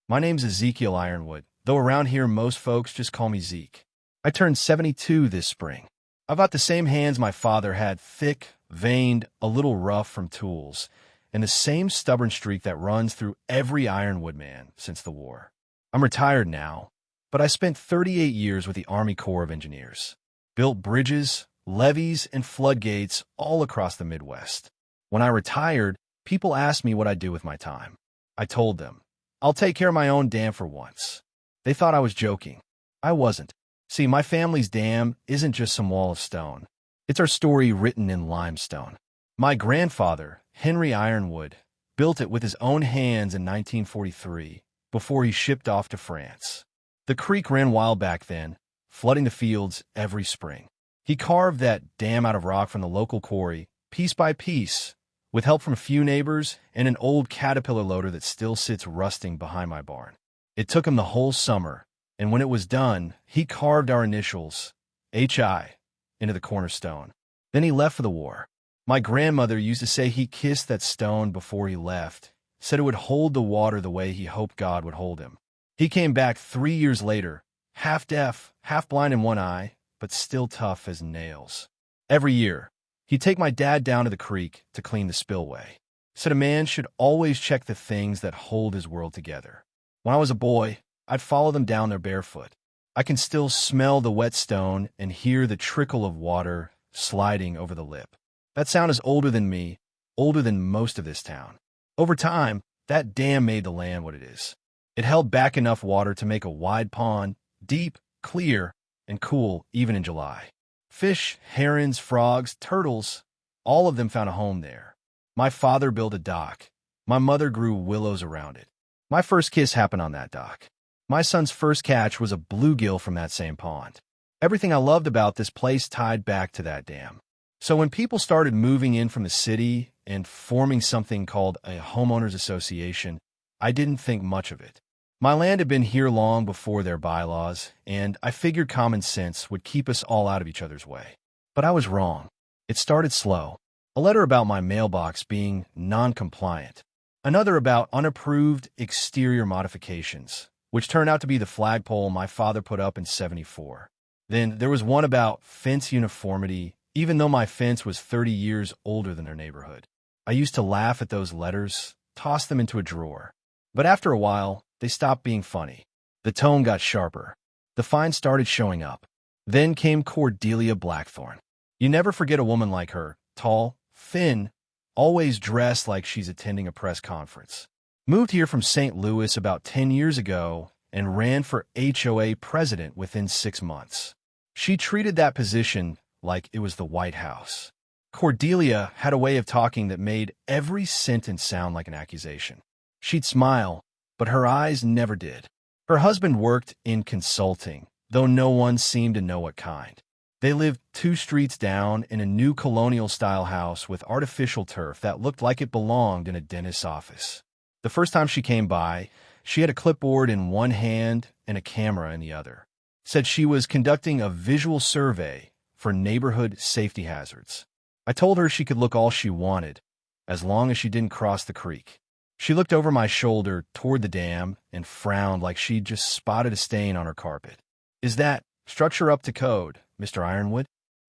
My name's Zeke Ironwood, though around here most folks just call me Zeke. I turned 72 this spring. I've got the same hands my father had, thick, veined, a little rough from tools, and the same stubborn streak that runs through every Ironwood man since the war. I'm retired now, but I spent 38 years with the Army Corps of Engineers. Built bridges, levees, and floodgates all across the Midwest. When I retired, people asked me what I do with my time. I told them, I'll take care of my own dam for once. They thought I was joking. I wasn't. See, my family's dam isn't just some wall of stone. It's our story written in limestone. My grandfather, Henry Ironwood, built it with his own hands in 1943 before he shipped off to France. The creek ran wild back then, flooding the fields every spring. He carved that dam out of rock from the local quarry, piece by piece, with help from a few neighbors and an old Caterpillar loader that still sits rusting behind my barn. It took him the whole summer, and when it was done, he carved our initials, HI, into the cornerstone. Then he left for the war. My grandmother used to say he kissed that stone before he left, said it would hold the water the way he hoped God would hold him. He came back 3 years later, half deaf, half blind in one eye, but still tough as nails. Every year, he'd take my dad down to the creek to clean the spillway. Said a man should always check the things that hold his world together. When I was a boy, I'd follow them down there barefoot. I can still smell the wet stone and hear the trickle of water sliding over the lip. That sound is older than me, older than most of this town. Over time, that dam made the land what it is. It held back enough water to make a wide pond, deep, clear, and cool even in July. Fish, herons, frogs, turtles, all of them found a home there. My father built a dock. My mother grew willows around it. My first kiss happened on that dock. My son's first catch was a bluegill from that same pond. Everything I loved about this place tied back to that dam. So when people started moving in from the city and forming something called a homeowners association, I didn't think much of it. My land had been here long before their bylaws, and I figured common sense would keep us all out of each other's way. But I was wrong. It started slow. A letter about my mailbox being non-compliant. Another about unapproved exterior modifications, which turned out to be the flagpole my father put up in '74. Then there was one about fence uniformity, even though my fence was 30 years older than their neighborhood. I used to laugh at those letters, toss them into a drawer. But after a while, they stopped being funny. The tone got sharper. The fines started showing up. Then came Cordelia Blackthorne. You never forget a woman like her, tall, thin, always dressed like she's attending a press conference. Moved here from St. Louis about 10 years ago and ran for HOA president within 6 months. She treated that position like it was the White House. Cordelia had a way of talking that made every sentence sound like an accusation. She'd smile, but her eyes never did. Her husband worked in consulting, though no one seemed to know what kind. They lived 2 streets down in a new colonial-style house with artificial turf that looked like it belonged in a dentist's office. The first time she came by, she had a clipboard in one hand and a camera in the other. Said she was conducting a visual survey for neighborhood safety hazards. I told her she could look all she wanted, as long as she didn't cross the creek. She looked over my shoulder toward the dam and frowned like she'd just spotted a stain on her carpet. Is that structure up to code, Mr. Ironwood?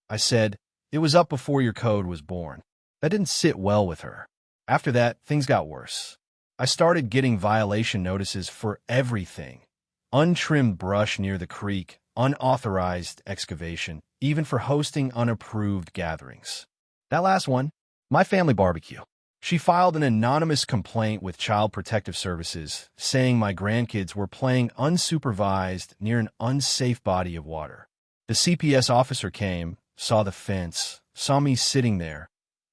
I said, it was up before your code was born. That didn't sit well with her. After that, things got worse. I started getting violation notices for everything. Untrimmed brush near the creek, unauthorized excavation, even for hosting unapproved gatherings. That last one, my family barbecue. She filed an anonymous complaint with Child Protective Services, saying my grandkids were playing unsupervised near an unsafe body of water. The CPS officer came, saw the fence, saw me sitting there,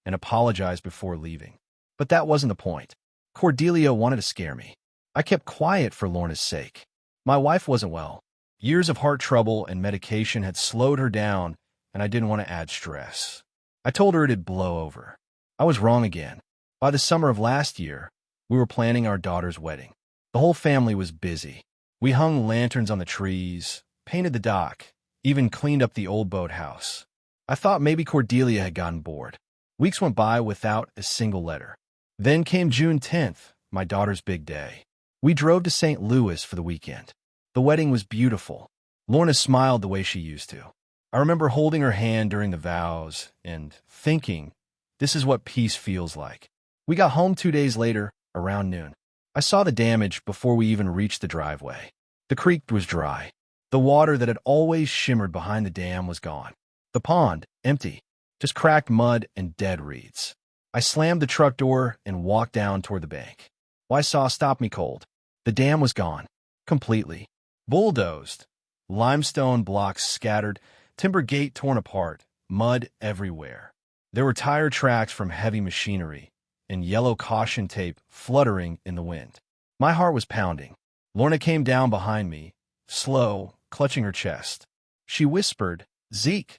and apologized before leaving. But that wasn't the point. Cordelia wanted to scare me. I kept quiet for Lorna's sake. My wife wasn't well. Years of heart trouble and medication had slowed her down, and I didn't want to add stress. I told her it'd blow over. I was wrong again. By the summer of last year, we were planning our daughter's wedding. The whole family was busy. We hung lanterns on the trees, painted the dock, even cleaned up the old boathouse. I thought maybe Cordelia had gotten bored. Weeks went by without a single letter. Then came June 10th, my daughter's big day. We drove to St. Louis for the weekend. The wedding was beautiful. Lorna smiled the way she used to. I remember holding her hand during the vows and thinking, this is what peace feels like. We got home 2 days later, around noon. I saw the damage before we even reached the driveway. The creek was dry. The water that had always shimmered behind the dam was gone. The pond, empty, just cracked mud and dead reeds. I slammed the truck door and walked down toward the bank. What I saw stopped me cold. The dam was gone. Completely. Bulldozed. Limestone blocks scattered, timber gate torn apart, mud everywhere. There were tire tracks from heavy machinery, and yellow caution tape fluttering in the wind. My heart was pounding. Lorna came down behind me, slow, clutching her chest. She whispered, "Zeke,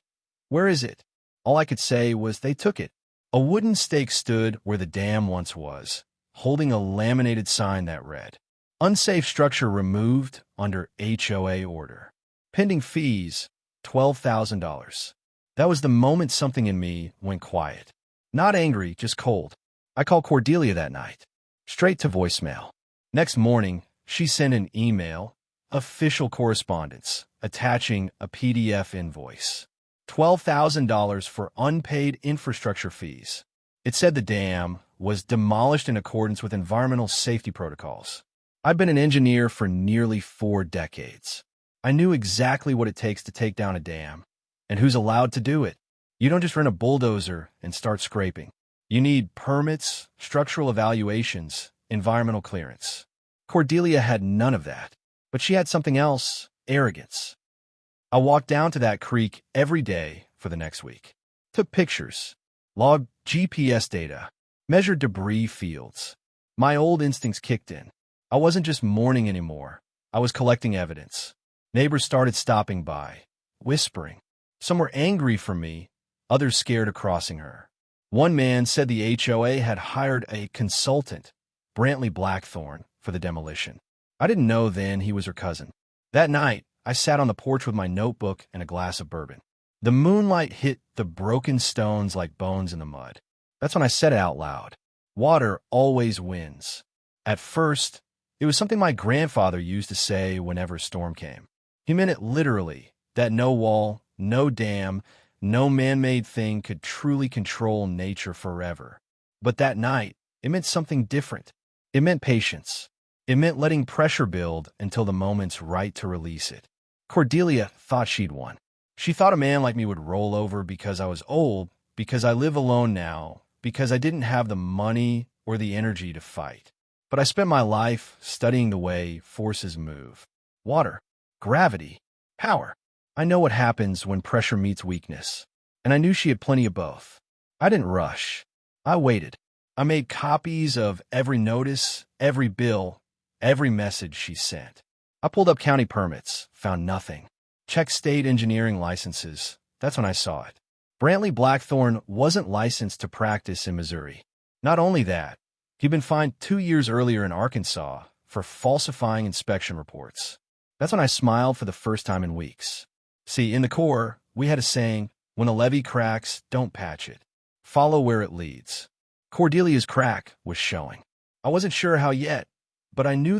where is it?" All I could say was they took it. A wooden stake stood where the dam once was, holding a laminated sign that read, "Unsafe structure removed under HOA order. Pending fees, $12,000. That was the moment something in me went quiet. Not angry, just cold. I called Cordelia that night. Straight to voicemail. Next morning, she sent an email, official correspondence, attaching a PDF invoice. $12,000 for unpaid infrastructure fees. It said the dam was demolished in accordance with environmental safety protocols. I've been an engineer for nearly 4 decades. I knew exactly what it takes to take down a dam, and who's allowed to do it. You don't just rent a bulldozer and start scraping. You need permits, structural evaluations, environmental clearance. Cordelia had none of that, but she had something else, arrogance. I walked down to that creek every day for the next week. Took pictures, logged GPS data, measured debris fields. My old instincts kicked in. I wasn't just mourning anymore. I was collecting evidence. Neighbors started stopping by, whispering. Some were angry for me, others scared of crossing her. One man said the HOA had hired a consultant, Brantley Blackthorne, for the demolition. I didn't know then he was her cousin. That night, I sat on the porch with my notebook and a glass of bourbon. The moonlight hit the broken stones like bones in the mud. That's when I said it out loud. Water always wins. At first, it was something my grandfather used to say whenever a storm came. He meant it literally, that no wall, no dam, no man-made thing could truly control nature forever. But that night, it meant something different. It meant patience. It meant letting pressure build until the moment's right to release it. Cordelia thought she'd won. She thought a man like me would roll over because I was old, because I live alone now, because I didn't have the money or the energy to fight. But I spent my life studying the way forces move. Water, gravity, power. I know what happens when pressure meets weakness, and I knew she had plenty of both. I didn't rush. I waited. I made copies of every notice, every bill, every message she sent. I pulled up county permits, found nothing. Checked state engineering licenses. That's when I saw it. Brantley Blackthorne wasn't licensed to practice in Missouri. Not only that, he'd been fined 2 years earlier in Arkansas for falsifying inspection reports. That's when I smiled for the first time in weeks. See, in the Corps, we had a saying, when a levee cracks, don't patch it. Follow where it leads. Cordelia's crack was showing. I wasn't sure how yet, but I knew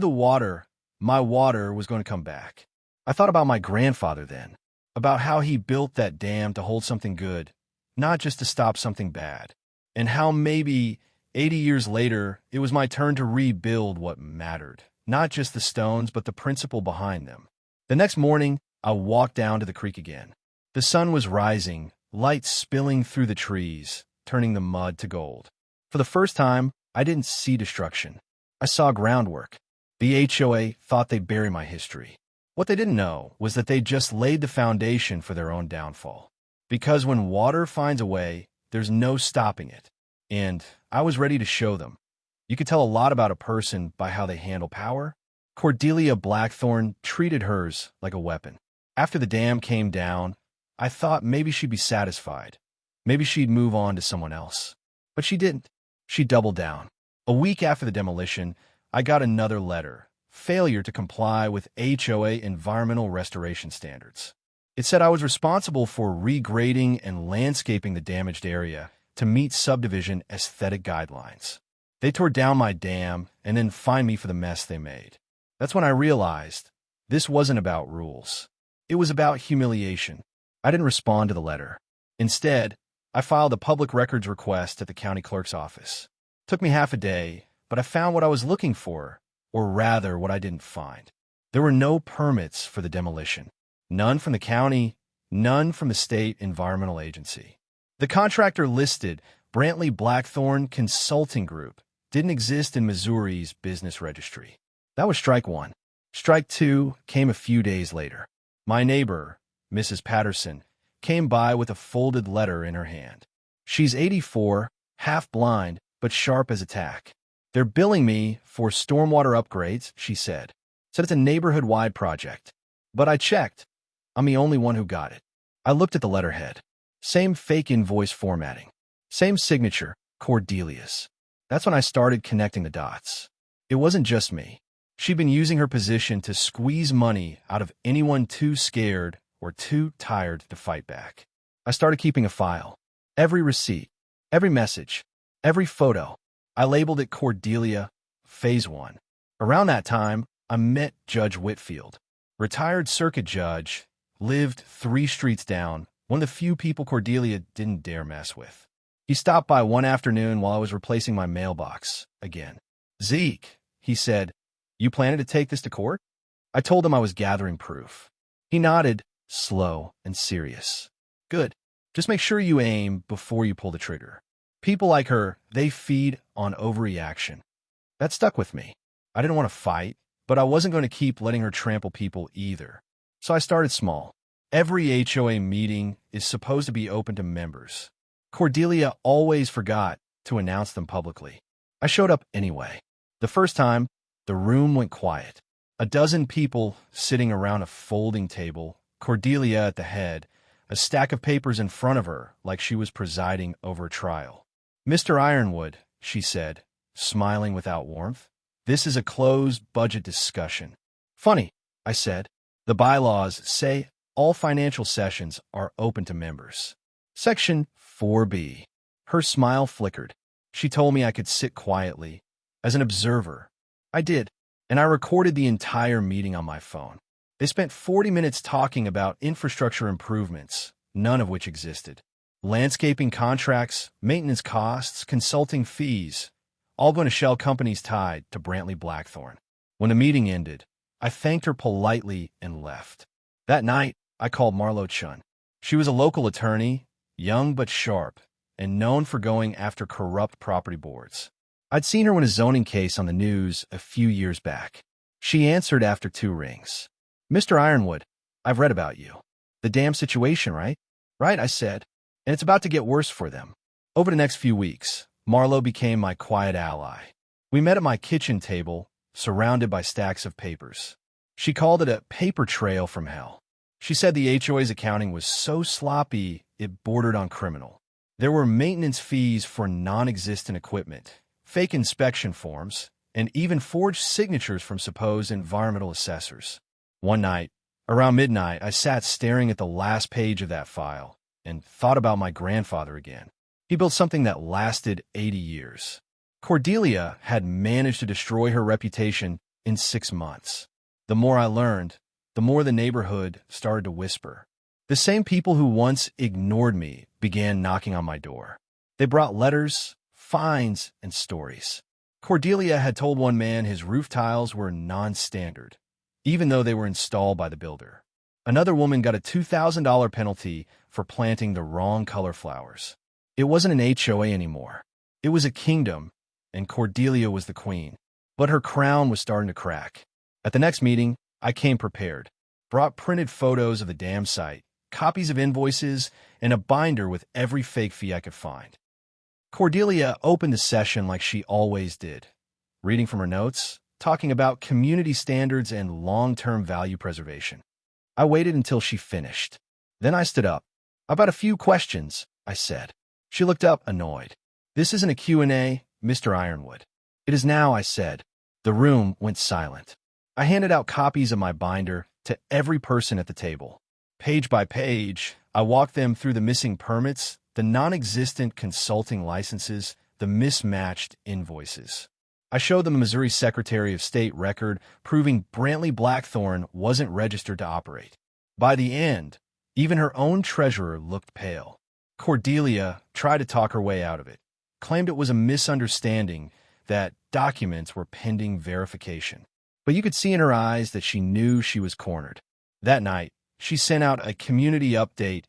my water was going to come back. I thought about my grandfather then, about how he built that dam to hold something good, not just to stop something bad, and how maybe 80 years later, it was my turn to rebuild what mattered, not just the stones, but the principle behind them. The next morning, I walked down to the creek again. The sun was rising, light spilling through the trees, turning the mud to gold. For the first time, I didn't see destruction. I saw groundwork. The HOA thought they'd bury my history. What they didn't know was that they just laid the foundation for their own downfall. Because when water finds a way, there's no stopping it. And I was ready to show them. You could tell a lot about a person by how they handle power. Cordelia Blackthorne treated hers like a weapon. After the dam came down, I thought maybe she'd be satisfied. Maybe she'd move on to someone else. But she didn't. She doubled down. A week after the demolition, I got another letter. Failure to comply with HOA environmental restoration standards. It said I was responsible for regrading and landscaping the damaged area to meet subdivision aesthetic guidelines. They tore down my dam and then fined me for the mess they made. That's when I realized this wasn't about rules. It was about humiliation. I didn't respond to the letter. Instead, I filed a public records request at the county clerk's office. It took me half a day, but I found what I was looking for, or rather what I didn't find. There were no permits for the demolition. None from the county, none from the state environmental agency. The contractor listed, Brantley Blackthorne Consulting Group, didn't exist in Missouri's business registry. That was strike one. Strike two came a few days later. My neighbor, Mrs. Patterson, came by with a folded letter in her hand. She's 84, half blind, but sharp as a tack. They're billing me for stormwater upgrades, she said. Said it's a neighborhood-wide project. But I checked. I'm the only one who got it. I looked at the letterhead. Same fake invoice formatting. Same signature, Cordelia's. That's when I started connecting the dots. It wasn't just me. She'd been using her position to squeeze money out of anyone too scared or too tired to fight back. I started keeping a file. Every receipt, every message, every photo. I labeled it Cordelia, Phase 1. Around that time, I met Judge Whitfield. Retired circuit judge, lived 3 streets down, one of the few people Cordelia didn't dare mess with. He stopped by one afternoon while I was replacing my mailbox again. Zeke, he said, you planning to take this to court? I told him I was gathering proof. He nodded, slow and serious. Good. Just make sure you aim before you pull the trigger. People like her, they feed on overreaction. That stuck with me. I didn't want to fight, but I wasn't going to keep letting her trample people either. So I started small. Every HOA meeting is supposed to be open to members. Cordelia always forgot to announce them publicly. I showed up anyway. The first time, the room went quiet. A dozen people sitting around a folding table, Cordelia at the head, a stack of papers in front of her like she was presiding over a trial. Mr. Ironwood, she said, smiling without warmth, this is a closed budget discussion. Funny, I said. The bylaws say all financial sessions are open to members. Section 4B. Her smile flickered. She told me I could sit quietly, as an observer. I did, and I recorded the entire meeting on my phone. They spent 40 minutes talking about infrastructure improvements, none of which existed. Landscaping contracts, maintenance costs, consulting fees, all going to shell companies tied to Brantley Blackthorne. When the meeting ended, I thanked her politely and left. That night, I called Marlo Chun. She was a local attorney, young but sharp, and known for going after corrupt property boards. I'd seen her win a zoning case on the news a few years back. She answered after 2 rings. Mr. Ironwood, I've read about you. The dam situation, right? Right, I said. And it's about to get worse for them. Over the next few weeks, Marlo became my quiet ally. We met at my kitchen table, surrounded by stacks of papers. She called it a paper trail from hell. She said the HOA's accounting was so sloppy it bordered on criminal. There were maintenance fees for non-existent equipment, fake inspection forms, and even forged signatures from supposed environmental assessors. One night, around midnight, I sat staring at the last page of that file and thought about my grandfather again. He built something that lasted 80 years. Cordelia had managed to destroy her reputation in 6 months. The more I learned, the more the neighborhood started to whisper. The same people who once ignored me began knocking on my door. They brought letters, fines, and stories. Cordelia had told one man his roof tiles were non-standard, even though they were installed by the builder. Another woman got a $2,000 penalty for planting the wrong color flowers. It wasn't an HOA anymore. It was a kingdom, and Cordelia was the queen. But her crown was starting to crack. At the next meeting, I came prepared. Brought printed photos of the dam site, copies of invoices, and a binder with every fake fee I could find. Cordelia opened the session like she always did, reading from her notes, talking about community standards and long-term value preservation. I waited until she finished. Then I stood up. About a few questions, I said. She looked up, annoyed. This isn't a Q&A, Mr. Ironwood. It is now, I said. The room went silent. I handed out copies of my binder to every person at the table. Page by page, I walked them through the missing permits, the non-existent consulting licenses, the mismatched invoices. I showed them a Missouri Secretary of State record proving Brantley Blackthorne wasn't registered to operate. By the end, even her own treasurer looked pale. Cordelia tried to talk her way out of it, claimed it was a misunderstanding, that documents were pending verification. But you could see in her eyes that she knew she was cornered. That night, she sent out a community update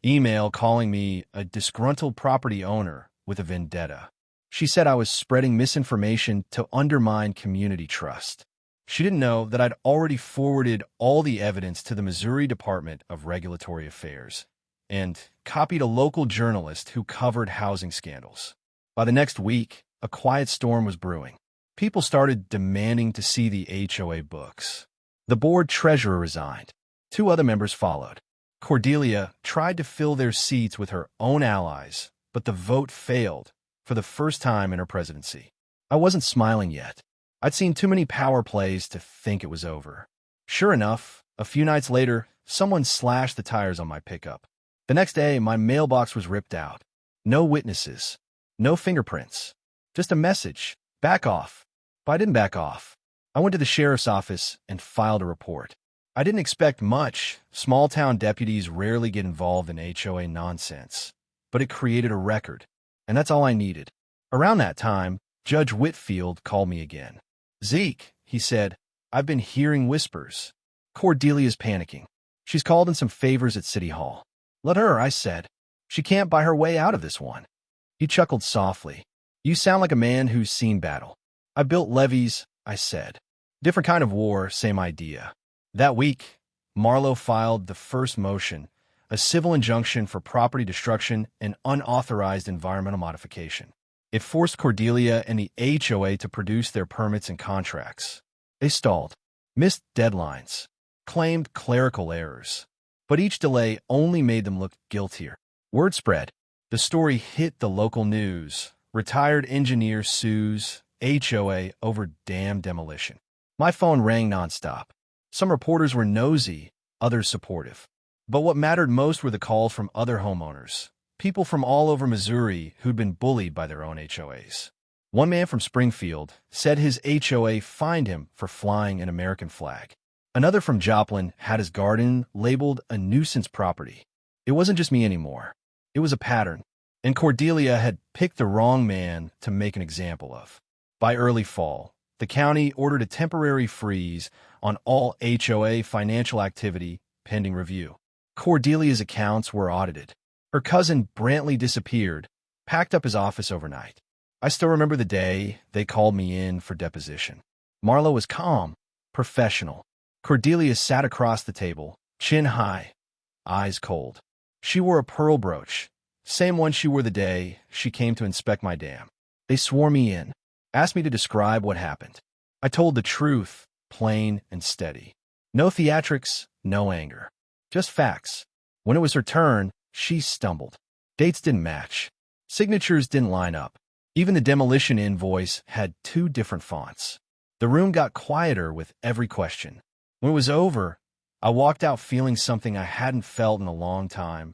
email calling me a disgruntled property owner with a vendetta. She said I was spreading misinformation to undermine community trust. She didn't know that I'd already forwarded all the evidence to the Missouri Department of Regulatory Affairs and copied a local journalist who covered housing scandals. By the next week, a quiet storm was brewing. People started demanding to see the HOA books. The board treasurer resigned. 2 other members followed. Cordelia tried to fill their seats with her own allies, but the vote failed for the first time in her presidency. I wasn't smiling yet. I'd seen too many power plays to think it was over. Sure enough, a few nights later, someone slashed the tires on my pickup. The next day, my mailbox was ripped out. No witnesses. No fingerprints. Just a message. Back off. But I didn't back off. I went to the sheriff's office and filed a report. I didn't expect much. Small-town deputies rarely get involved in HOA nonsense. But it created a record, and that's all I needed. Around that time, Judge Whitfield called me again. "Zeke," he said, "I've been hearing whispers. Cordelia's panicking. She's called in some favors at City Hall." "Let her," I said. "She can't buy her way out of this one." He chuckled softly. "You sound like a man who's seen battle." "I built levees," I said. "Different kind of war, same idea." That week, Marlowe filed the first motion, a civil injunction for property destruction and unauthorized environmental modification. It forced Cordelia and the HOA to produce their permits and contracts. They stalled, missed deadlines, claimed clerical errors. But each delay only made them look guiltier. Word spread. The story hit the local news. Retired engineer sues HOA over dam demolition. My phone rang nonstop. Some reporters were nosy, others supportive. But what mattered most were the calls from other homeowners, people from all over Missouri who'd been bullied by their own HOAs. One man from Springfield said his HOA fined him for flying an American flag. Another from Joplin had his garden labeled a nuisance property. It wasn't just me anymore. It was a pattern, and Cordelia had picked the wrong man to make an example of. By early fall, the county ordered a temporary freeze on all HOA financial activity pending review. Cordelia's accounts were audited. Her cousin Brantley disappeared, packed up his office overnight. I still remember the day they called me in for deposition. Marlowe was calm, professional. Cordelia sat across the table, chin high, eyes cold. She wore a pearl brooch, same one she wore the day she came to inspect my dam. They swore me in, asked me to describe what happened. I told the truth, plain and steady. No theatrics, no anger. Just facts. When it was her turn, she stumbled. Dates didn't match. Signatures didn't line up. Even the demolition invoice had 2 different fonts. The room got quieter with every question. When it was over, I walked out feeling something I hadn't felt in a long time.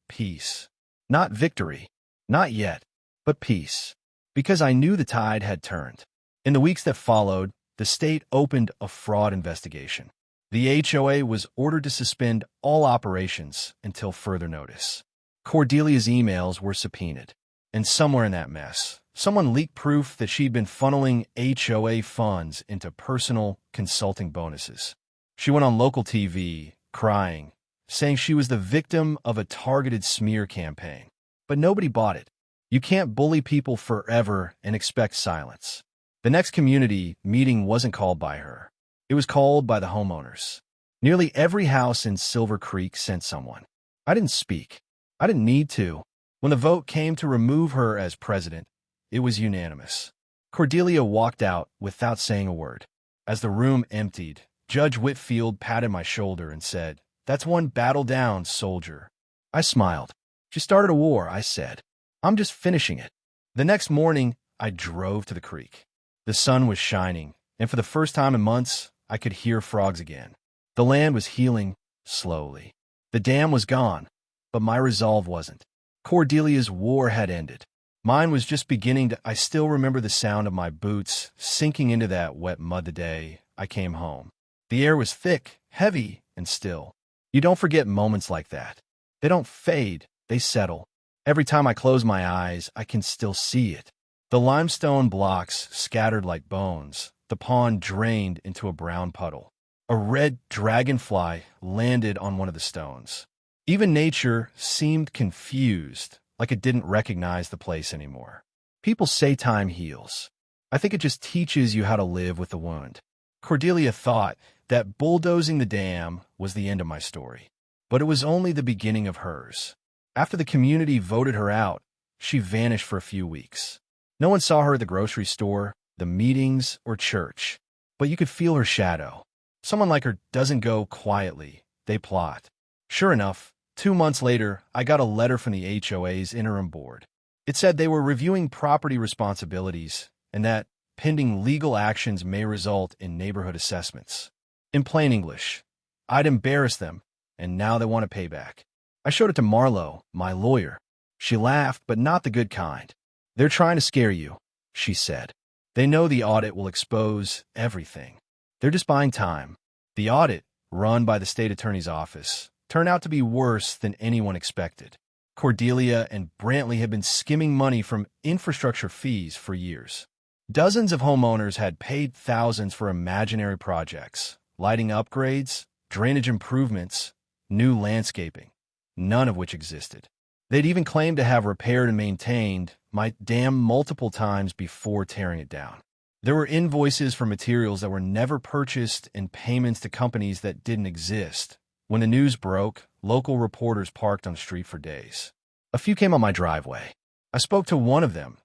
Peace. Not victory. Not yet. But peace. Because I knew the tide had turned. In the weeks that followed, the state opened a fraud investigation. The HOA was ordered to suspend all operations until further notice. Cordelia's emails were subpoenaed. And somewhere in that mess, someone leaked proof that she'd been funneling HOA funds into personal consulting bonuses. She went on local TV, crying, saying she was the victim of a targeted smear campaign. But nobody bought it. You can't bully people forever and expect silence. The next community meeting wasn't called by her. It was called by the homeowners. Nearly every house in Silver Creek sent someone. I didn't speak. I didn't need to. When the vote came to remove her as president, it was unanimous. Cordelia walked out without saying a word. As the room emptied, Judge Whitfield patted my shoulder and said, "That's one battle down, soldier." I smiled. "She started a war," I said. "I'm just finishing it." The next morning, I drove to the creek. The sun was shining, and for the first time in months, I could hear frogs again. The land was healing slowly. The dam was gone, but my resolve wasn't. Cordelia's war had ended. Mine was just beginning to. I still remember the sound of my boots sinking into that wet mud the day I came home. The air was thick, heavy, and still. You don't forget moments like that. They don't fade, they settle. Every time I close my eyes, I can still see it. The limestone blocks scattered like bones, the pond drained into a brown puddle. A red dragonfly landed on one of the stones. Even nature seemed confused, like it didn't recognize the place anymore. People say time heals. I think it just teaches you how to live with the wound. Cordelia thought that bulldozing the dam was the end of my story. But it was only the beginning of hers. After the community voted her out, she vanished for a few weeks. No one saw her at the grocery store, the meetings, or church. But you could feel her shadow. Someone like her doesn't go quietly, they plot. Sure enough, 2 months later, I got a letter from the HOA's interim board. It said they were reviewing property responsibilities and that pending legal actions may result in neighborhood assessments. In plain English, I'd embarrassed them, and now they want a payback. I showed it to Marlo, my lawyer. She laughed, but not the good kind. They're trying to scare you, she said. They know the audit will expose everything. They're just buying time. The audit, run by the state attorney's office, turned out to be worse than anyone expected. Cordelia and Brantley had been skimming money from infrastructure fees for years. Dozens of homeowners had paid thousands for imaginary projects, lighting upgrades, drainage improvements, new landscaping, none of which existed. They'd even claimed to have repaired and maintained my dam multiple times before tearing it down. There were invoices for materials that were never purchased and payments to companies that didn't exist. When the news broke, local reporters parked on the street for days. A few came on my driveway. I spoke to one of them,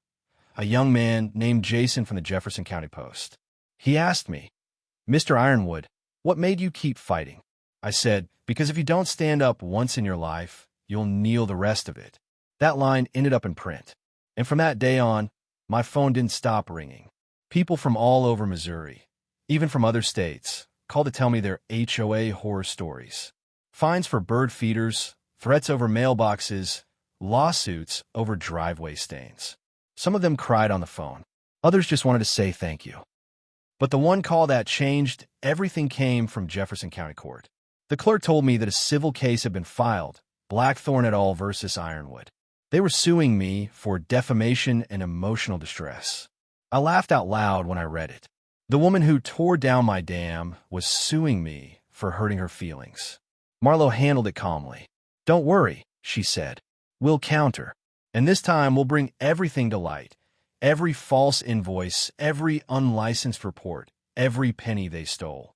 a young man named Jason from the Jefferson County Post. He asked me, "Mr. Ironwood, what made you keep fighting?" I said, "Because if you don't stand up once in your life, you'll kneel the rest of it." That line ended up in print. And from that day on, my phone didn't stop ringing. People from all over Missouri, even from other states, called to tell me their HOA horror stories. Fines for bird feeders, threats over mailboxes, lawsuits over driveway stains. Some of them cried on the phone. Others just wanted to say thank you. But the one call that changed everything came from Jefferson County Court. The clerk told me that a civil case had been filed, Blackthorn et al. Versus Ironwood. They were suing me for defamation and emotional distress. I laughed out loud when I read it. The woman who tore down my dam was suing me for hurting her feelings. Marlo handled it calmly. "Don't worry," she said. "We'll counter. And this time we'll bring everything to light. Every false invoice, every unlicensed report, every penny they stole."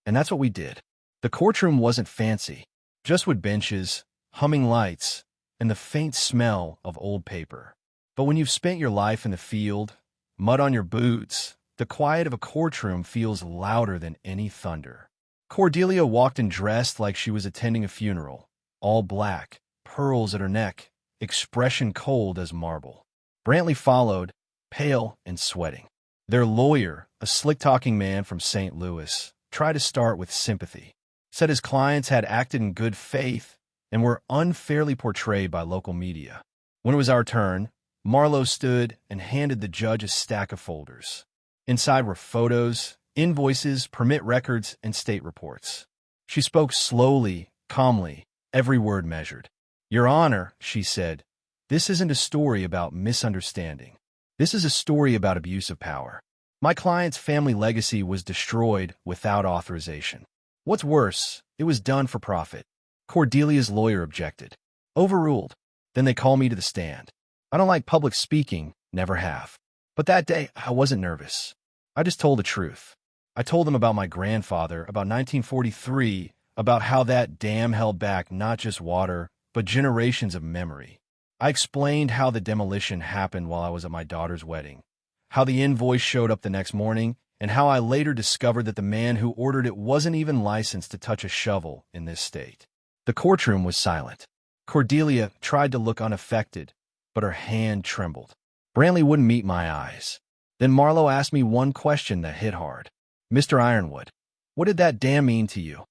And that's what we did. The courtroom wasn't fancy. Just wood benches, humming lights, and the faint smell of old paper. But when you've spent your life in the field, mud on your boots, the quiet of a courtroom feels louder than any thunder. Cordelia walked in dressed like she was attending a funeral, all black, pearls at her neck, expression cold as marble. Brantley followed, pale and sweating. Their lawyer, a slick-talking man from St. Louis, tried to start with sympathy, said his clients had acted in good faith and were unfairly portrayed by local media. When it was our turn, Marlo stood and handed the judge a stack of folders. Inside were photos, invoices, permit records, and state reports. She spoke slowly, calmly, every word measured. "Your Honor," she said, "this isn't a story about misunderstanding. This is a story about abuse of power. My client's family legacy was destroyed without authorization. What's worse, it was done for profit." Cordelia's lawyer objected. Overruled. Then they called me to the stand. I don't like public speaking, never have. But that day, I wasn't nervous. I just told the truth. I told them about my grandfather, about 1943, about how that dam held back not just water, but generations of memory. I explained how the demolition happened while I was at my daughter's wedding, how the invoice showed up the next morning, and how I later discovered that the man who ordered it wasn't even licensed to touch a shovel in this state. The courtroom was silent. Cordelia tried to look unaffected, but her hand trembled. Brantley wouldn't meet my eyes. Then Marlo asked me one question that hit hard. "Mr. Ironwood, what did that dam mean to you?"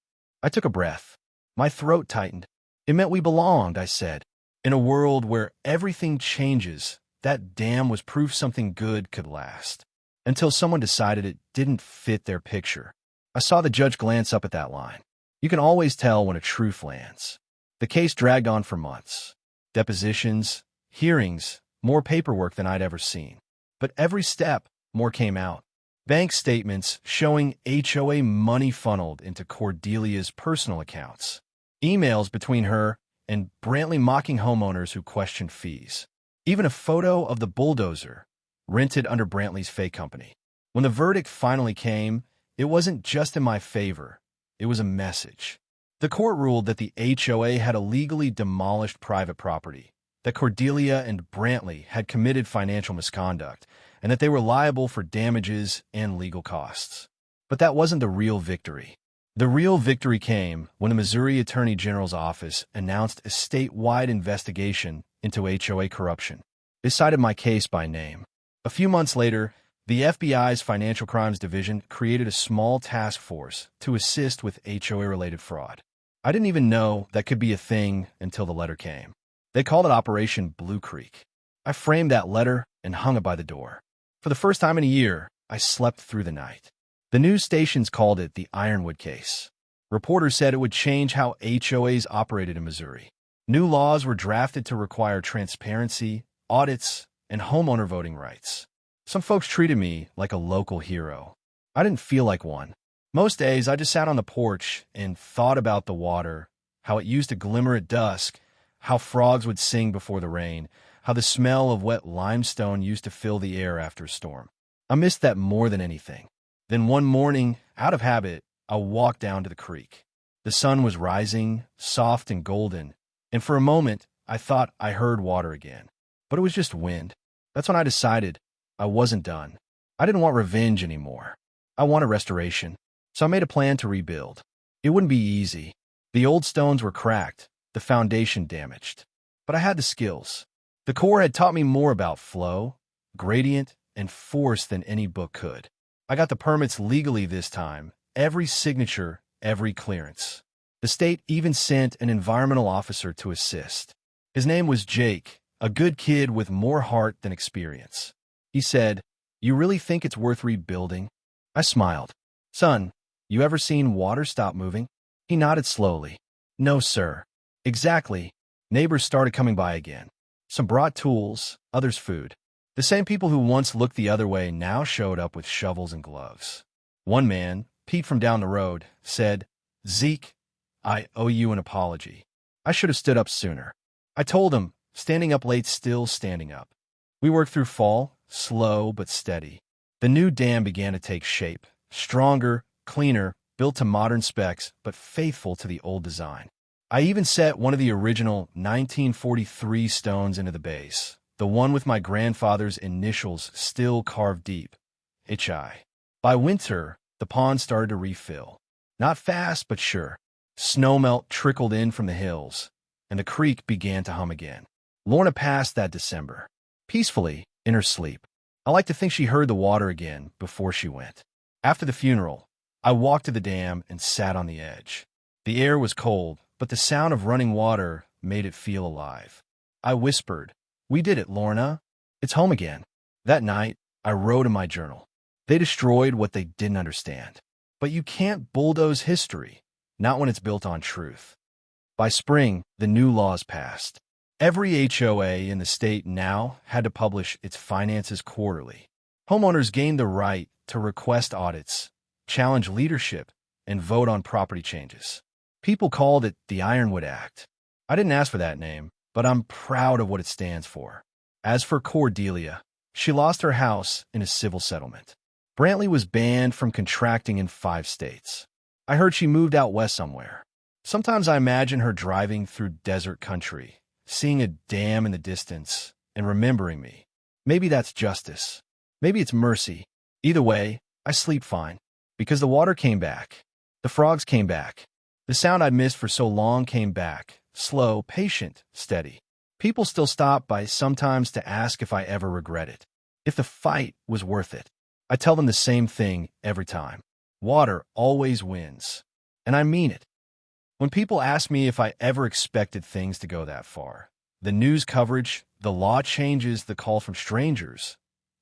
I took a breath. My throat tightened. "It meant we belonged," I said. "In a world where everything changes, that dam was proof something good could last. Until someone decided it didn't fit their picture. I saw the judge glance up at that line. You can always tell when a truth lands. The case dragged on for months. Depositions, hearings, more paperwork than I'd ever seen. But every step, more came out. Bank statements showing HOA money funneled into Cordelia's personal accounts. Emails between her and Brantley mocking homeowners who questioned fees. Even a photo of the bulldozer, rented under Brantley's fake company. When the verdict finally came, it wasn't just in my favor. It was a message. The court ruled that the HOA had illegally demolished private property, that Cordelia and Brantley had committed financial misconduct, and that they were liable for damages and legal costs. But that wasn't the real victory. The real victory came when the Missouri Attorney General's office announced a statewide investigation into HOA corruption. It cited my case by name. A few months later, the FBI's Financial Crimes Division created a small task force to assist with HOA-related fraud. I didn't even know that could be a thing until the letter came. They called it Operation Blue Creek. I framed that letter and hung it by the door. For the first time in a year, I slept through the night. The news stations called it the Ironwood case. Reporters said it would change how HOAs operated in Missouri. New laws were drafted to require transparency, audits, and homeowner voting rights. Some folks treated me like a local hero. I didn't feel like one. Most days, I just sat on the porch and thought about the water, how it used to glimmer at dusk, how frogs would sing before the rain, how the smell of wet limestone used to fill the air after a storm. I missed that more than anything. Then one morning, out of habit, I walked down to the creek. The sun was rising, soft and golden, and for a moment, I thought I heard water again. But it was just wind. That's when I decided I wasn't done. I didn't want revenge anymore. I wanted restoration. So I made a plan to rebuild. It wouldn't be easy. The old stones were cracked, the foundation damaged. But I had the skills. The Corps had taught me more about flow, gradient, and force than any book could. I got the permits legally this time, every signature, every clearance. The state even sent an environmental officer to assist. His name was Jake, a good kid with more heart than experience. He said, "You really think it's worth rebuilding?" I smiled. "Son, you ever seen water stop moving?" He nodded slowly. "No, sir." "Exactly." Neighbors started coming by again. Some brought tools, others food. The same people who once looked the other way now showed up with shovels and gloves. One man, Pete from down the road, said, "Zeke, I owe you an apology. I should have stood up sooner." I told him, standing up late still standing up. We worked through fall, slow but steady. The new dam began to take shape, stronger, cleaner, built to modern specs, but faithful to the old design. I even set one of the original 1943 stones into the base, the one with my grandfather's initials still carved deep, HI. By winter, the pond started to refill. Not fast, but sure. Snowmelt trickled in from the hills, and the creek began to hum again. Lorna passed that December, peacefully, in her sleep. I like to think she heard the water again before she went. After the funeral, I walked to the dam and sat on the edge. The air was cold, but the sound of running water made it feel alive. I whispered, "We did it, Lorna. It's home again." That night, I wrote in my journal. They destroyed what they didn't understand. But you can't bulldoze history, not when it's built on truth. By spring, the new laws passed. Every HOA in the state now had to publish its finances quarterly. Homeowners gained the right to request audits, challenge leadership, and vote on property changes. People called it the Ironwood Act. I didn't ask for that name, but I'm proud of what it stands for. As for Cordelia, she lost her house in a civil settlement. Brantley was banned from contracting in 5 states. I heard she moved out west somewhere. Sometimes I imagine her driving through desert country, seeing a dam in the distance, and remembering me. Maybe that's justice. Maybe it's mercy. Either way, I sleep fine. Because the water came back. The frogs came back. The sound I'd missed for so long came back. Slow, patient, steady. People still stop by sometimes to ask if I ever regret it. If the fight was worth it. I tell them the same thing every time. Water always wins. And I mean it. When people ask me if I ever expected things to go that far, the news coverage, the law changes the call from strangers,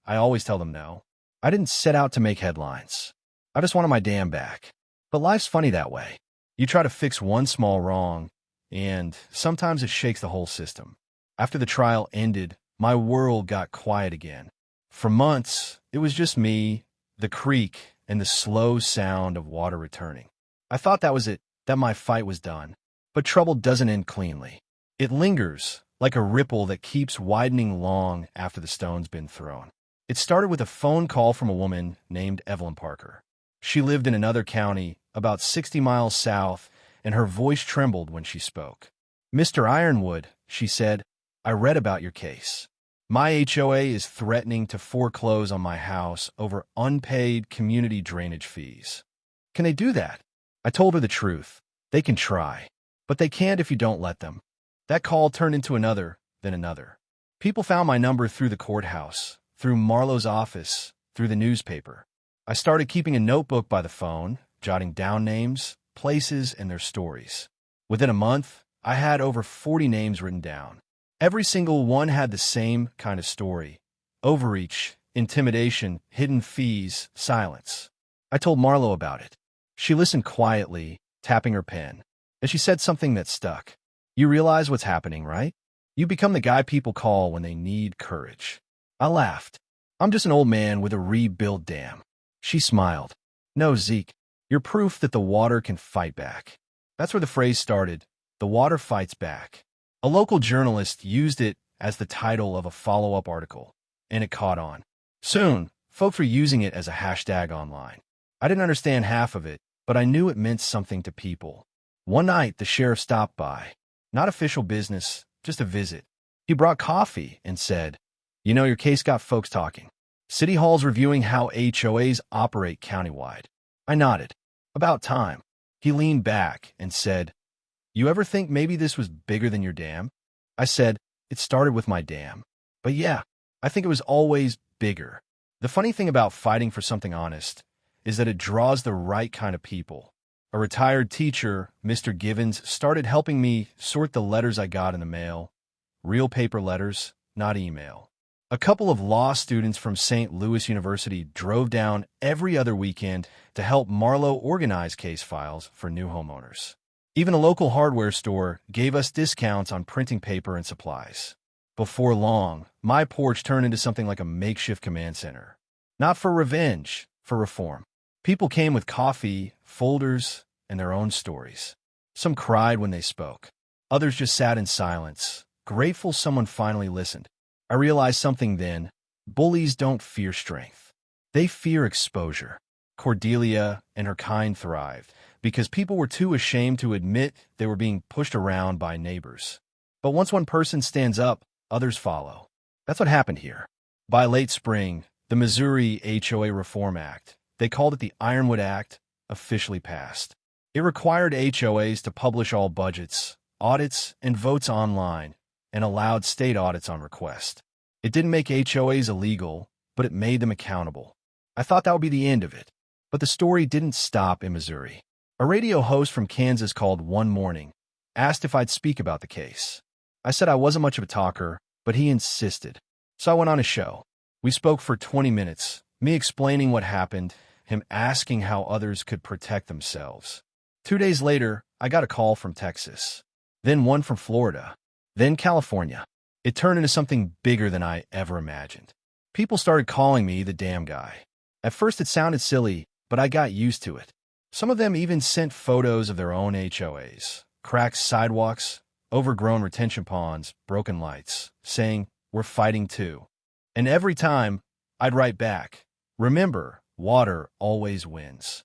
I always tell them no. I didn't set out to make headlines. I just wanted my dam back. But life's funny that way. You try to fix one small wrong, and sometimes it shakes the whole system. After the trial ended, my world got quiet again. For months, it was just me, the creek, and the slow sound of water returning. I thought that was it, that my fight was done. But trouble doesn't end cleanly. It lingers, like a ripple that keeps widening long after the stone's been thrown. It started with a phone call from a woman named Evelyn Parker. She lived in another county, about 60 miles south, and her voice trembled when she spoke. "Mr. Ironwood," she said, "I read about your case. My HOA is threatening to foreclose on my house over unpaid community drainage fees. Can they do that?" I told her the truth. They can try, but they can't if you don't let them. That call turned into another, then another. People found my number through the courthouse, through Marlowe's office, through the newspaper. I started keeping a notebook by the phone, jotting down names, places, and their stories. Within a month, I had over 40 names written down. Every single one had the same kind of story: overreach, intimidation, hidden fees, silence. I told Marlo about it. She listened quietly, tapping her pen, and she said something that stuck. "You realize what's happening, right? You become the guy people call when they need courage." I laughed. "I'm just an old man with a rebuilt dam." She smiled. "No, Zeke, you're proof that the water can fight back." That's where the phrase started: "The water fights back." A local journalist used it as the title of a follow-up article, and it caught on. Soon, folks were using it as a hashtag online. I didn't understand half of it, but I knew it meant something to people. One night, the sheriff stopped by. Not official business, just a visit. He brought coffee and said, "You know, your case got folks talking. City Hall's reviewing how HOAs operate countywide." I nodded. "About time." He leaned back and said, "You ever think maybe this was bigger than your dam?" I said, "It started with my dam. But yeah, I think it was always bigger." The funny thing about fighting for something honest is that it draws the right kind of people. A retired teacher, Mr. Givens, started helping me sort the letters I got in the mail. Real paper letters, not email. A couple of law students from St. Louis University drove down every other weekend to help Marlo organize case files for new homeowners. Even a local hardware store gave us discounts on printing paper and supplies. Before long, my porch turned into something like a makeshift command center. Not for revenge, for reform. People came with coffee, folders, and their own stories. Some cried when they spoke. Others just sat in silence, grateful someone finally listened. I realized something then: bullies don't fear strength. They fear exposure. Cordelia and her kind thrived because people were too ashamed to admit they were being pushed around by neighbors. But once one person stands up, others follow. That's what happened here. By late spring, the Missouri HOA Reform Act, they called it the Ironwood Act, officially passed. It required HOAs to publish all budgets, audits, and votes online, and allowed state audits on request. It didn't make HOAs illegal, but it made them accountable. I thought that would be the end of it. But the story didn't stop in Missouri. A radio host from Kansas called one morning, asked if I'd speak about the case. I said I wasn't much of a talker, but he insisted. So I went on his show. We spoke for 20 minutes, me explaining what happened, him asking how others could protect themselves. 2 days later, I got a call from Texas, then one from Florida, then California. It turned into something bigger than I ever imagined. People started calling me the damn guy. At first it sounded silly, but I got used to it. Some of them even sent photos of their own HOAs, cracked sidewalks, overgrown retention ponds, broken lights, saying, "We're fighting too." And every time, I'd write back, "Remember, water always wins."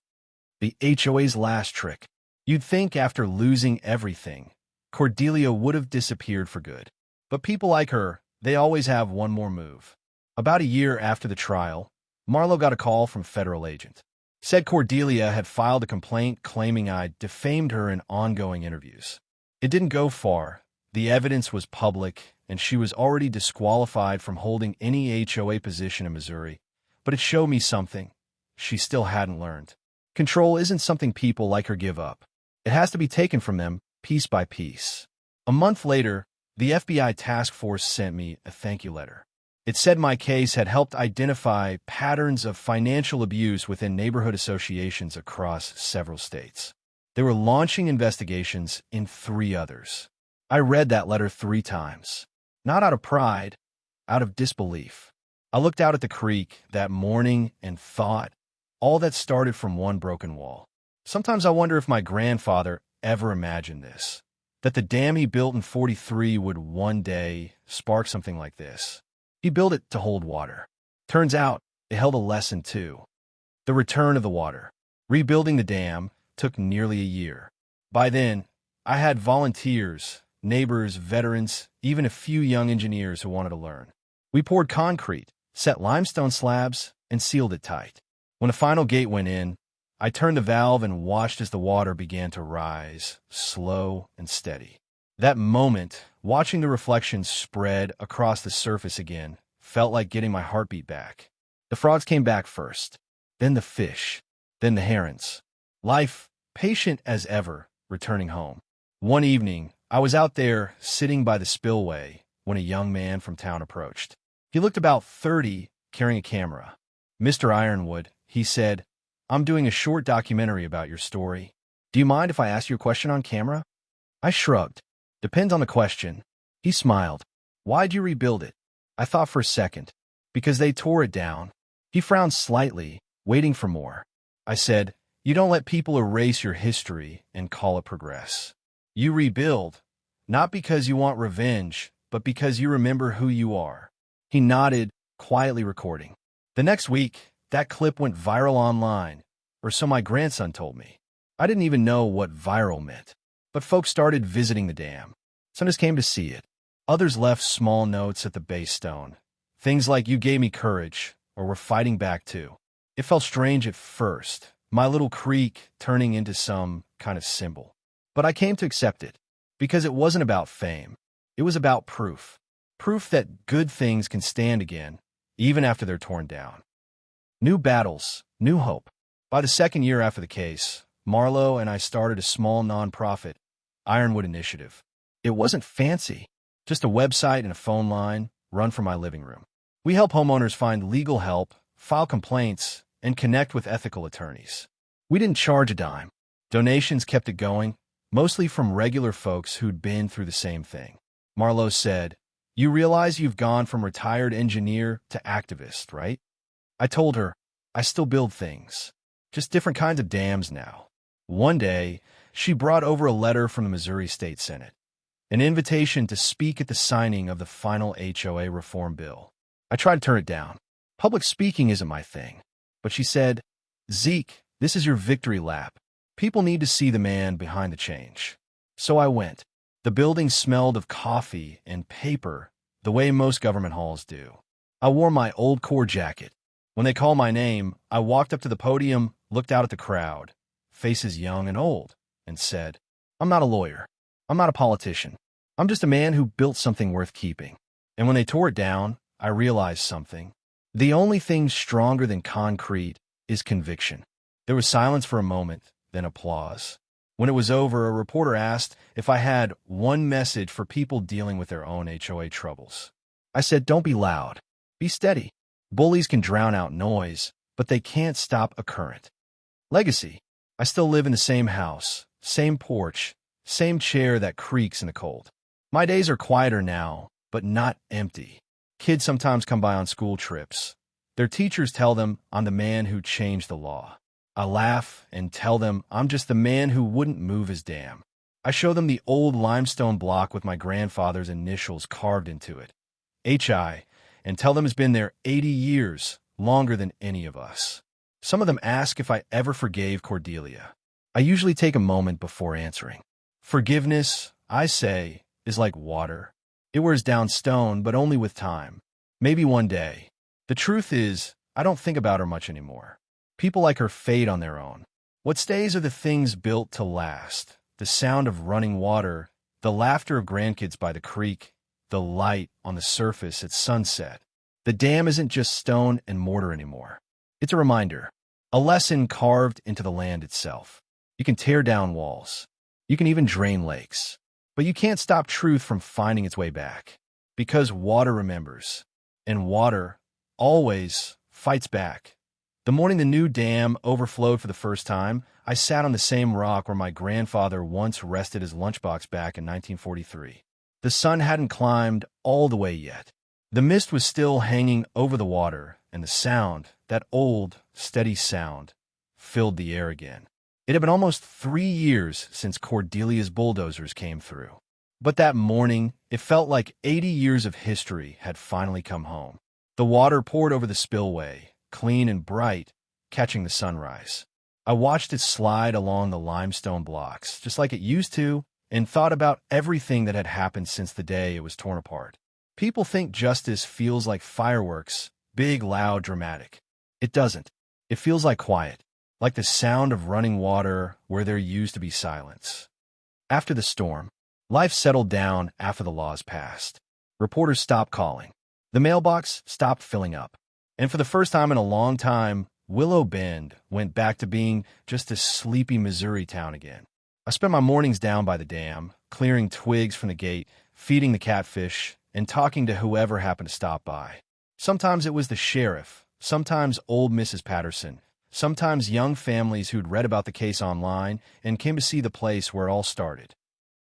The HOA's last trick. You'd think after losing everything, Cordelia would have disappeared for good. But people like her, they always have one more move. About a year after the trial, Marlo got a call from a federal agent. Said Cordelia had filed a complaint claiming I'd defamed her in ongoing interviews. It didn't go far. The evidence was public, and she was already disqualified from holding any HOA position in Missouri. But it showed me something she still hadn't learned. Control isn't something people like her give up. It has to be taken from them piece by piece. A month later, The FBI task force sent me a thank you letter. It said my case had helped identify patterns of financial abuse within neighborhood associations across several states. They were launching investigations in 3 others. I read that letter 3 times. Not out of pride, out of disbelief. I looked out at the creek that morning and thought, all that started from one broken wall. Sometimes I wonder if my grandfather ever imagined this, that the dam he built in '43 would one day spark something like this. He built it to hold water. Turns out, it held a lesson too. The return of the water. Rebuilding the dam took nearly a year. By then, I had volunteers, neighbors, veterans, even a few young engineers who wanted to learn. We poured concrete, set limestone slabs, and sealed it tight. When the final gate went in, I turned the valve and watched as the water began to rise, slow and steady. That moment, watching the reflection spread across the surface again, felt like getting my heartbeat back. The frogs came back first, then the fish, then the herons. Life, patient as ever, returning home. One evening, I was out there sitting by the spillway when a young man from town approached. He looked about 30, carrying a camera. "Mr. Ironwood," he said, "I'm doing a short documentary about your story. Do you mind if I ask you a question on camera?" I shrugged. "Depends on the question." He smiled. "Why'd you rebuild it?" I thought for a second. "Because they tore it down." He frowned slightly, waiting for more. I said, "You don't let people erase your history and call it progress. You rebuild, not because you want revenge, but because you remember who you are." He nodded, quietly recording. The next week, that clip went viral online, or so my grandson told me. I didn't even know what viral meant. But folks started visiting the dam. Some just came to see it. Others left small notes at the base stone. Things like, "You gave me courage," or "We're fighting back too." It felt strange at first, my little creek turning into some kind of symbol. But I came to accept it, because it wasn't about fame. It was about proof. Proof that good things can stand again, even after they're torn down. New battles, new hope. By the 2nd year after the case, Marlo and I started a small nonprofit, Ironwood Initiative. It wasn't fancy, just a website and a phone line run from my living room. We help homeowners find legal help, file complaints, and connect with ethical attorneys. We didn't charge a dime. Donations kept it going, mostly from regular folks who'd been through the same thing. Marlo said, "You realize you've gone from retired engineer to activist, right?" I told her, "I still build things, just different kinds of dams now." One day, she brought over a letter from the Missouri State Senate, an invitation to speak at the signing of the final HOA reform bill. I tried to turn it down. Public speaking isn't my thing. But she said, "Zeke, this is your victory lap. People need to see the man behind the change." So I went. The building smelled of coffee and paper, the way most government halls do. I wore my old Corps jacket. When they called my name, I walked up to the podium, looked out at the crowd, faces young and old, and said, "I'm not a lawyer. I'm not a politician. I'm just a man who built something worth keeping." And when they tore it down, I realized something. The only thing stronger than concrete is conviction. There was silence for a moment, then applause. When it was over, a reporter asked if I had one message for people dealing with their own HOA troubles. I said, "Don't be loud. Be steady. Bullies can drown out noise, but they can't stop a current." Legacy. I still live in the same house, same porch, same chair that creaks in the cold. My days are quieter now, but not empty. Kids sometimes come by on school trips. Their teachers tell them I'm the man who changed the law. I laugh and tell them I'm just the man who wouldn't move his dam. I show them the old limestone block with my grandfather's initials carved into it, HI, and tell them it's been there 80 years, longer than any of us. Some of them ask if I ever forgave Cordelia. I usually take a moment before answering. Forgiveness, I say, is like water. It wears down stone, but only with time. Maybe one day. The truth is, I don't think about her much anymore. People like her fade on their own. What stays are the things built to last. The sound of running water, the laughter of grandkids by the creek, the light on the surface at sunset. The dam isn't just stone and mortar anymore. It's a reminder, a lesson carved into the land itself. You can tear down walls. You can even drain lakes. But you can't stop truth from finding its way back. Because water remembers. And water always fights back. The morning the new dam overflowed for the first time, I sat on the same rock where my grandfather once rested his lunchbox back in 1943. The sun hadn't climbed all the way yet. The mist was still hanging over the water, and the sound, that old, steady sound, filled the air again. It had been almost 3 years since Cordelia's bulldozers came through. But that morning, it felt like 80 years of history had finally come home. The water poured over the spillway, clean and bright, catching the sunrise. I watched it slide along the limestone blocks, just like it used to, and thought about everything that had happened since the day it was torn apart. People think justice feels like fireworks, big, loud, dramatic. It doesn't. It feels like quiet, like the sound of running water where there used to be silence. After the storm, life settled down after the laws passed. Reporters stopped calling. The mailbox stopped filling up. And for the first time in a long time, Willow Bend went back to being just a sleepy Missouri town again. I spent my mornings down by the dam, clearing twigs from the gate, feeding the catfish, and talking to whoever happened to stop by. Sometimes it was the sheriff, sometimes old Mrs. Patterson, sometimes young families who'd read about the case online and came to see the place where it all started.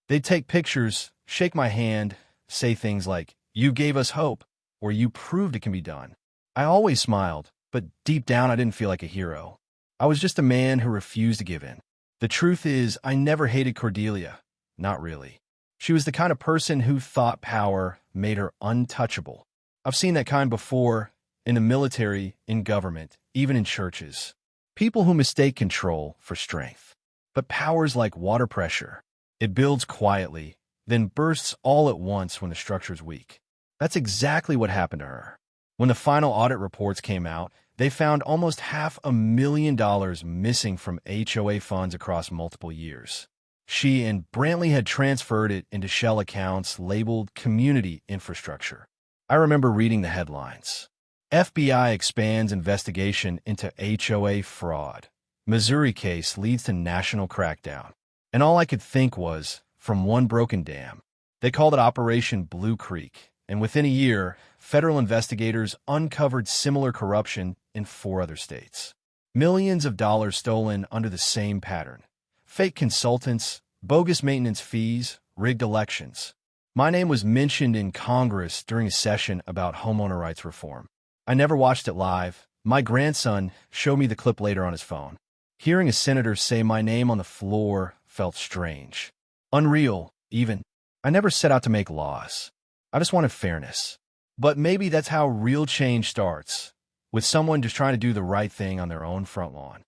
They'd take pictures, shake my hand, say things like, "You gave us hope," or "You proved it can be done." I always smiled, but deep down I didn't feel like a hero. I was just a man who refused to give in. The truth is, I never hated Cordelia. Not really. She was the kind of person who thought power made her untouchable. I've seen that kind before, in the military, in government, even in churches. People who mistake control for strength. But power's like water pressure. It builds quietly, then bursts all at once when the structure's weak. That's exactly what happened to her. When the final audit reports came out, they found almost $500,000 missing from HOA funds across multiple years. She and Brantley had transferred it into shell accounts labeled community infrastructure. I remember reading the headlines. FBI expands investigation into HOA fraud. Missouri case leads to national crackdown. And all I could think was, from one broken dam. They called it Operation Blue Creek, and within a year, federal investigators uncovered similar corruption in 4 other states. Millions of dollars stolen under the same pattern. Fake consultants, bogus maintenance fees, rigged elections. My name was mentioned in Congress during a session about homeowner rights reform. I never watched it live. My grandson showed me the clip later on his phone. Hearing a senator say my name on the floor felt strange. Unreal, even. I never set out to make laws. I just wanted fairness. But maybe that's how real change starts, with someone just trying to do the right thing on their own front lawn.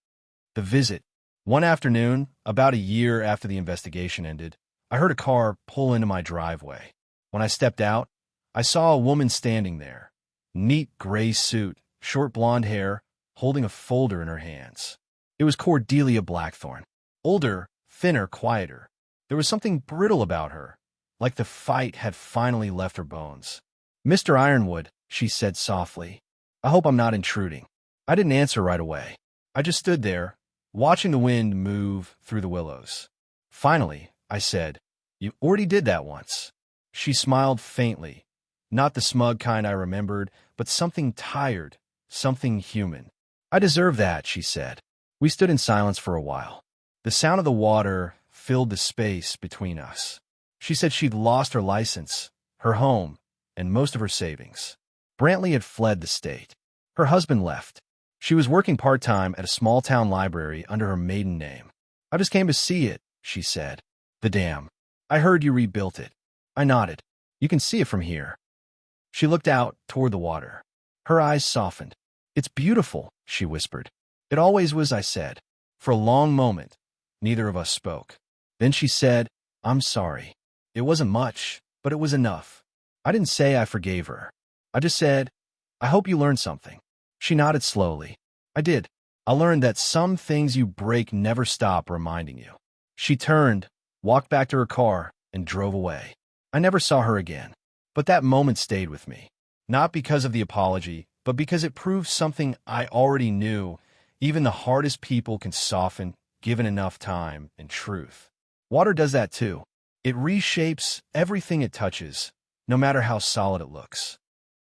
The visit. One afternoon, about a year after the investigation ended, I heard a car pull into my driveway. When I stepped out, I saw a woman standing there. Neat gray suit, short blonde hair, holding a folder in her hands. It was Cordelia Blackthorne. Older, thinner, quieter. There was something brittle about her, like the fight had finally left her bones. "Mr. Ironwood," she said softly. "I hope I'm not intruding." I didn't answer right away. I just stood there, watching the wind move through the willows. Finally, I said, "You already did that once." She smiled faintly, not the smug kind I remembered, but something tired, something human. "I deserve that," she said. We stood in silence for a while. The sound of the water filled the space between us. She said she'd lost her license, her home, and most of her savings. Brantley had fled the state. Her husband left. She was working part-time at a small-town library under her maiden name. "I just came to see it," she said. "The dam. I heard you rebuilt it." I nodded. "You can see it from here." She looked out toward the water. Her eyes softened. "It's beautiful," she whispered. "It always was," I said. For a long moment, neither of us spoke. Then she said, "I'm sorry." It wasn't much, but it was enough. I didn't say I forgave her. I just said, "I hope you learned something." She nodded slowly. "I did. I learned that some things you break never stop reminding you." She turned, walked back to her car, and drove away. I never saw her again. But that moment stayed with me. Not because of the apology, but because it proved something I already knew. Even the hardest people can soften, given enough time and truth. Water does that too. It reshapes everything it touches, no matter how solid it looks.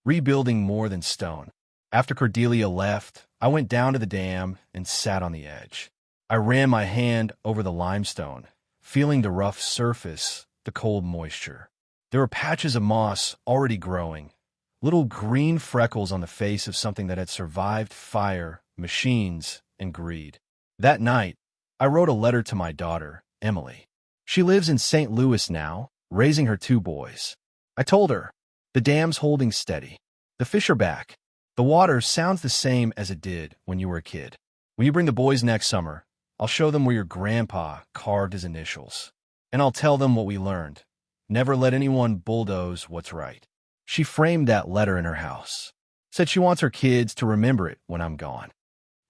Rebuilding more than stone. After Cordelia left, I went down to the dam and sat on the edge. I ran my hand over the limestone, feeling the rough surface, the cold moisture. There were patches of moss already growing, little green freckles on the face of something that had survived fire, machines, and greed. That night, I wrote a letter to my daughter, Emily. She lives in St. Louis now, raising her 2 boys. I told her, the dam's holding steady. The fish are back. The water sounds the same as it did when you were a kid. When you bring the boys next summer, I'll show them where your grandpa carved his initials. And I'll tell them what we learned. Never let anyone bulldoze what's right. She framed that letter in her house. Said she wants her kids to remember it when I'm gone.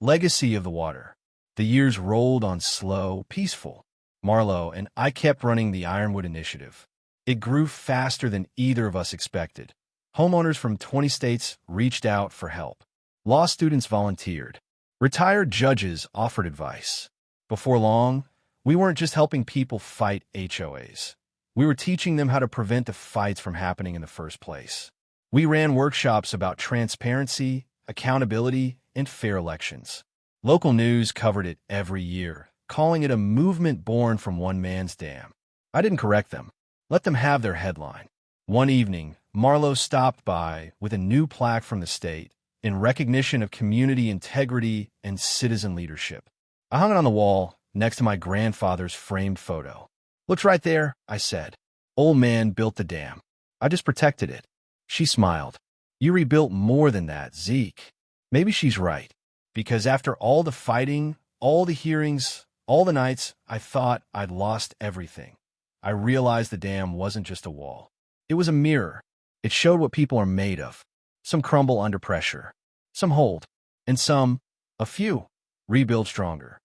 Legacy of the water. The years rolled on slow, peaceful. Marlo and I kept running the Ironwood initiative. It grew faster than either of us expected. Homeowners from 20 states reached out for help. Law students volunteered. Retired judges offered advice. Before long, we weren't just helping people fight HOAs. We were teaching them how to prevent the fights from happening in the first place. We ran workshops about transparency, accountability, and fair elections. Local news covered it every year, calling it a movement born from one man's dam. I didn't correct them. Let them have their headline. One evening, Marlo stopped by with a new plaque from the state in recognition of community integrity and citizen leadership. I hung it on the wall next to my grandfather's framed photo. "Looks right there," I said. "Old man built the dam. I just protected it." She smiled. "You rebuilt more than that, Zeke." Maybe she's right, because after all the fighting, all the hearings, all the nights I thought I'd lost everything, I realized the dam wasn't just a wall. It was a mirror. It showed what people are made of. Some crumble under pressure, some hold, and some, a few, rebuild stronger.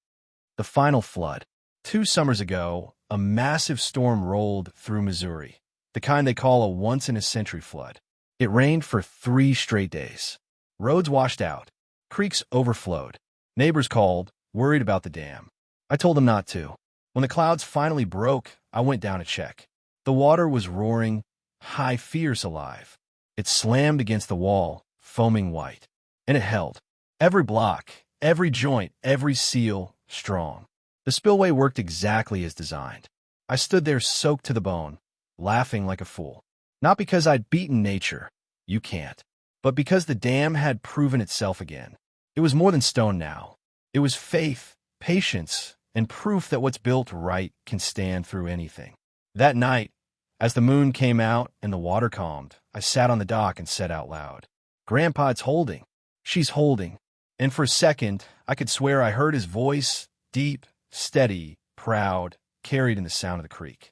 The final flood. 2 summers ago, a massive storm rolled through Missouri, the kind they call a once-in-a-century flood. It rained for 3 straight days. Roads washed out. Creeks overflowed. Neighbors called, worried about the dam. I told them not to. When the clouds finally broke, I went down to check. The water was roaring, high fierce alive. It slammed against the wall, foaming white. And it held. Every block, every joint, every seal, strong. The spillway worked exactly as designed. I stood there soaked to the bone, laughing like a fool. Not because I'd beaten nature. You can't. But because the dam had proven itself again. It was more than stone now. It was faith, patience, and proof that what's built right can stand through anything. That night, as the moon came out and the water calmed, I sat on the dock and said out loud, "Grandpa's holding. She's holding." And for a second, I could swear I heard his voice, deep, steady, proud, carried in the sound of the creek.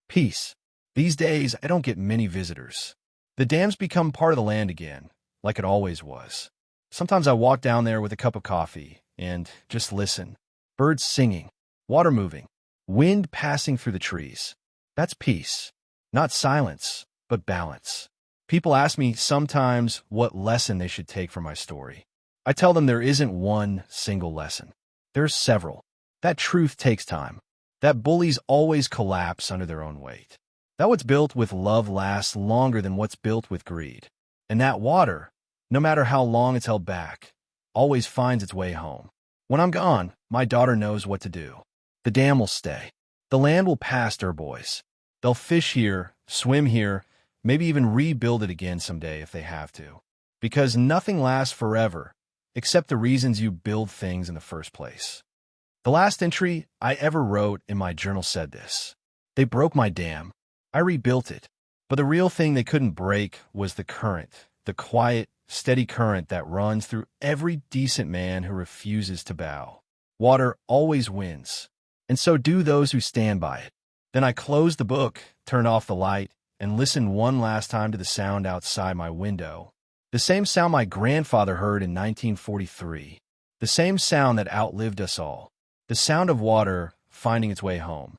Peace. These days, I don't get many visitors. The dam's become part of the land again, like it always was. Sometimes I walk down there with a cup of coffee and just listen. Birds singing, water moving, wind passing through the trees. That's peace. Not silence, but balance. People ask me sometimes what lesson they should take from my story. I tell them there isn't one single lesson. There's several. That truth takes time. That bullies always collapse under their own weight. That what's built with love lasts longer than what's built with greed. And that water, no matter how long it's held back, always finds its way home. When I'm gone, my daughter knows what to do. The dam will stay. The land will pass her boys. They'll fish here, swim here, maybe even rebuild it again someday if they have to. Because nothing lasts forever, except the reasons you build things in the first place. The last entry I ever wrote in my journal said this: "They broke my dam. I rebuilt it. But the real thing they couldn't break was the current, the quiet, steady current that runs through every decent man who refuses to bow. Water always wins, and so do those who stand by it." Then I closed the book, turned off the light, and listened one last time to the sound outside my window. The same sound my grandfather heard in 1943. The same sound that outlived us all. The sound of water finding its way home.